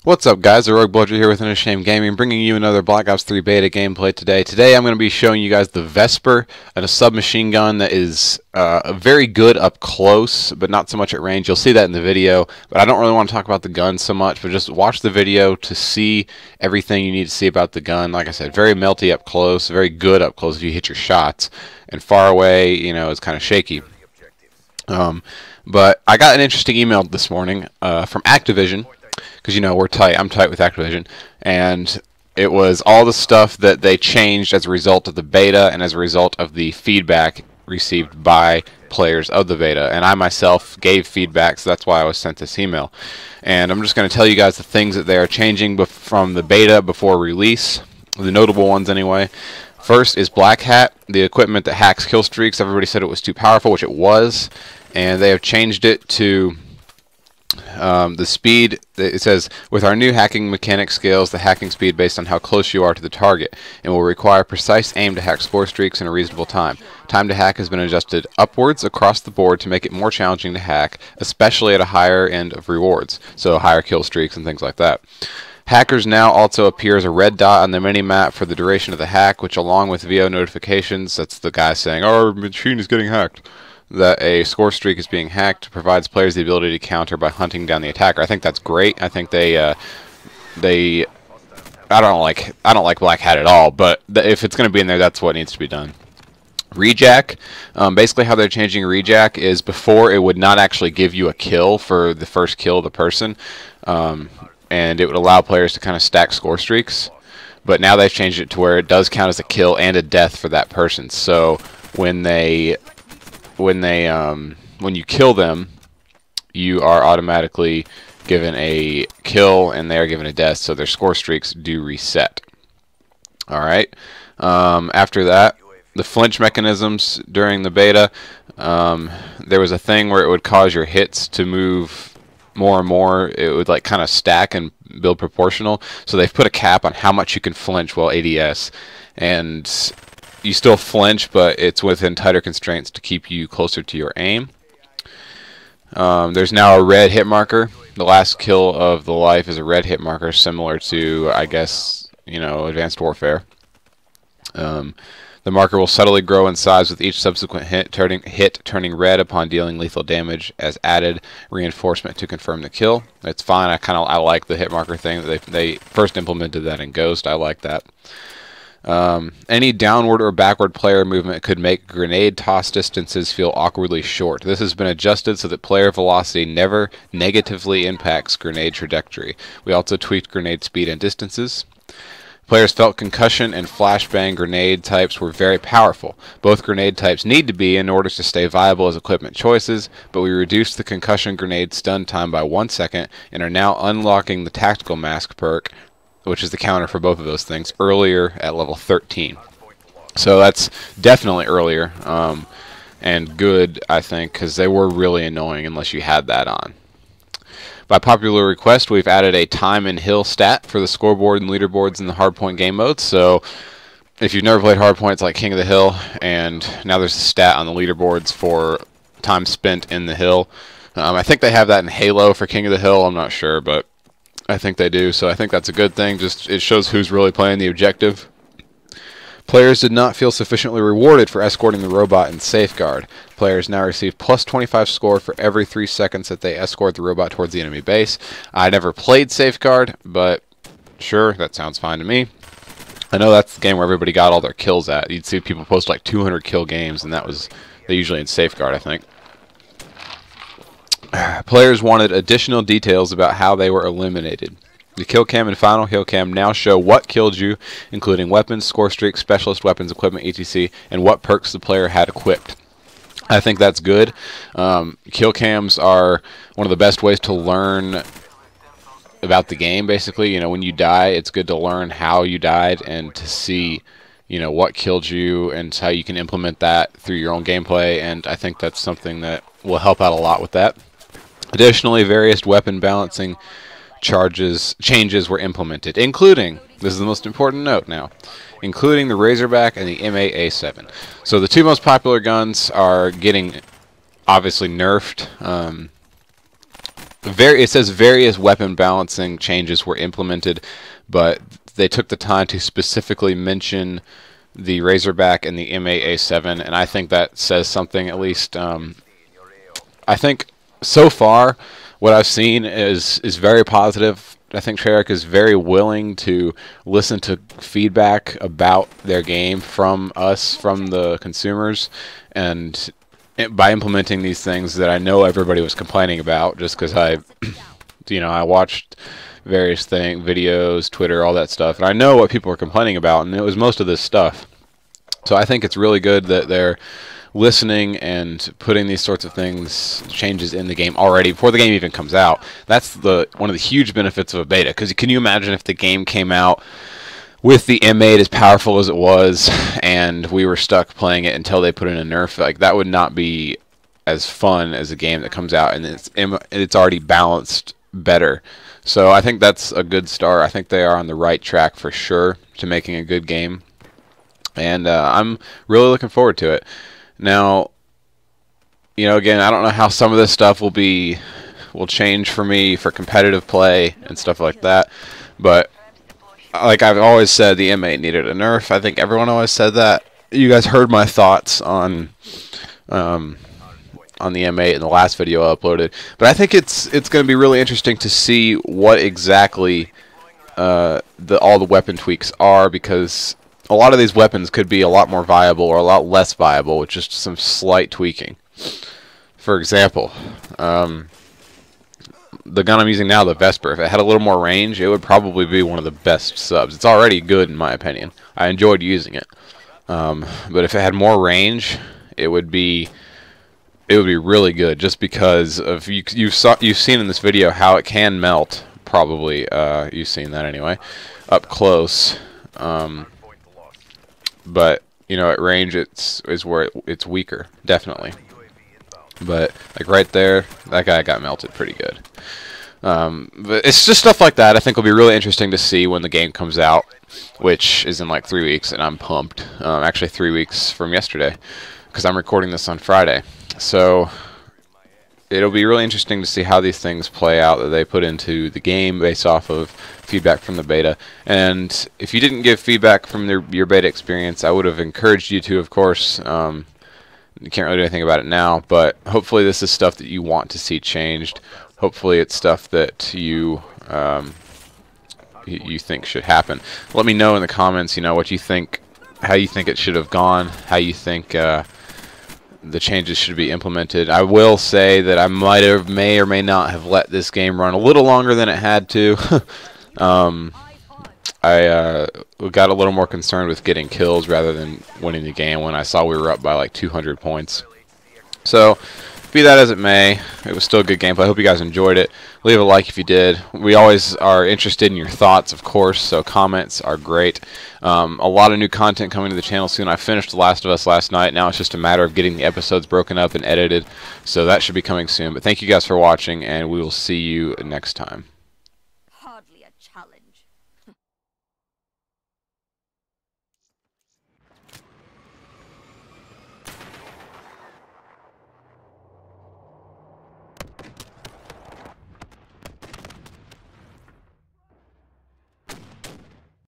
What's up, guys? The Rogue Bludger here with Unashamed Gaming, bringing you another Black Ops 3 beta gameplay today. Today I'm going to be showing you guys the Vesper, and a submachine gun that is very good up close, but not so much at range. You'll see that in the video, but I don't really want to talk about the gun so much, but just watch the video to see everything you need to see about the gun. Like I said, very melty up close, very good up close if you hit your shots, and far away, you know, it's kind of shaky. But I got an interesting email this morning from Activision, because, you know, we're tight. I'm tight with Activision. And it was all the stuff that they changed as a result of the beta and as a result of the feedback received by players of the beta. And I myself gave feedback, so that's why I was sent this email. And I'm just going to tell you guys the things that they are changing from the beta before release, the notable ones anyway. First is Black Hat, the equipment that hacks kill streaks. Everybody said it was too powerful, which it was. And they have changed it to the speed. It says, with our new hacking mechanic scales the hacking speed based on how close you are to the target, and will require precise aim to hack score streaks in a reasonable time. Time to hack has been adjusted upwards across the board to make it more challenging to hack, especially at a higher end of rewards, so higher kill streaks and things like that. Hackers now also appear as a red dot on the mini-map for the duration of the hack, which, along with VO notifications, that's the guy saying, our machine is getting hacked, that a score streak is being hacked, provides players the ability to counter by hunting down the attacker. I think that's great. I think I don't like Black Hat at all, but if it's going to be in there, that's what needs to be done. Rejack, basically how they're changing Rejack is before it would not actually give you a kill for the first kill of the person, and it would allow players to kind of stack score streaks. But now they've changed it to where it does count as a kill and a death for that person. So when you kill them, you are automatically given a kill and they are given a death, so their score streaks do reset. Alright, after that, the flinch mechanisms during the beta, there was a thing where it would cause your hits to move more and more. It would like kind of stack and build proportional, so they've put a cap on how much you can flinch while ADS, and you still flinch, but it's within tighter constraints to keep you closer to your aim. There's now a red hit marker. The last kill of the life is a red hit marker, similar to, I guess, you know, Advanced Warfare. The marker will subtly grow in size with each subsequent hit, turning red upon dealing lethal damage as added reinforcement to confirm the kill. It's fine. I like the hit marker thing. They first implemented that in Ghost. I like that. Any downward or backward player movement could make grenade toss distances feel awkwardly short. This has been adjusted so that player velocity never negatively impacts grenade trajectory. We also tweaked grenade speed and distances. Players felt concussion and flashbang grenade types were very powerful. Both grenade types need to be in order to stay viable as equipment choices, but we reduced the concussion grenade stun time by 1 second and are now unlocking the tactical mask perk, which is the counter for both of those things, earlier at level 13. So that's definitely earlier, and good, I think, because they were really annoying unless you had that on. By popular request, we've added a time and hill stat for the scoreboard and leaderboards in the hardpoint game modes. So if you've never played hardpoint, it's like King of the Hill, and now there's a stat on the leaderboards for time spent in the hill. I think they have that in Halo for King of the Hill. I'm not sure, but I think they do, so I think that's a good thing. Just it shows who's really playing the objective. Players did not feel sufficiently rewarded for escorting the robot in Safeguard. Players now receive plus 25 score for every 3 seconds that they escort the robot towards the enemy base. I never played Safeguard, but sure, that sounds fine to me. I know that's the game where everybody got all their kills at. You'd see people post like 200 kill games, and they usually in Safeguard, I think. Players wanted additional details about how they were eliminated. The Killcam and Final Killcam now show what killed you, including weapons, score streaks, specialist weapons, equipment, etc., and what perks the player had equipped. I think that's good. Killcams are one of the best ways to learn about the game, basically. You know, when you die, it's good to learn how you died and to see, you know, what killed you and how you can implement that through your own gameplay, and I think that's something that will help out a lot with that. Additionally, various weapon balancing changes were implemented, including, this is the most important note now, including the Razorback and the MA-A7. So the two most popular guns are getting obviously nerfed. it says various weapon balancing changes were implemented, but they took the time to specifically mention the Razorback and the M8A7, and I think that says something. At least I think so far what I've seen is very positive. I think Treyarch is very willing to listen to feedback about their game from us, from the consumers, and by implementing these things that I know everybody was complaining about, just because I I watched various videos, Twitter, all that stuff, and I know what people were complaining about, and it was most of this stuff. So I think it's really good that they're listening and putting these sorts of changes in the game already before the game even comes out. That's one of the huge benefits of a beta, because can you imagine if the game came out with the M8 as powerful as it was and we were stuck playing it until they put in a nerf? Like, that would not be as fun as a game that comes out and it's already balanced better. So I think that's a good start. I think they are on the right track for sure to making a good game, and I'm really looking forward to it. Now, again, I don't know how some of this stuff will change for me for competitive play and stuff like that, but like I've always said, the M8 needed a nerf. I think everyone always said that. You guys heard my thoughts on the M8 in the last video I uploaded, but I think it's going to be really interesting to see what exactly all the weapon tweaks are, because a lot of these weapons could be a lot more viable or a lot less viable with just some slight tweaking. For example, the gun I'm using now, the Vesper, if it had a little more range, it would probably be one of the best subs. It's already good in my opinion. I enjoyed using it. But if it had more range, it would be really good, just because of you've seen in this video how it can melt. Probably you've seen that anyway, up close. But at range, is where it's weaker, definitely. But like right there, that guy got melted pretty good. But it's just stuff like that I think will be really interesting to see when the game comes out, which is in like 3 weeks, and I'm pumped. Actually 3 weeks from yesterday, because I'm recording this on Friday. So it'll be really interesting to see how these things play out that they put into the game based off of feedback from the beta. And if you didn't give feedback from your beta experience, I would have encouraged you to, of course. You can't really do anything about it now, but hopefully this is stuff that you want to see changed. Hopefully it's stuff that you think should happen. Let me know in the comments, what you think, how you think it should have gone, how you think the changes should be implemented. I will say that I may or may not have let this game run a little longer than it had to. I got a little more concerned with getting kills rather than winning the game when I saw we were up by like 200 points. So, be that as it may, it was still a good gameplay. I hope you guys enjoyed it. Leave a like if you did. We always are interested in your thoughts, of course, so comments are great. A lot of new content coming to the channel soon. I finished The Last of Us last night. Now it's just a matter of getting the episodes broken up and edited, so that should be coming soon. But thank you guys for watching, and we will see you next time.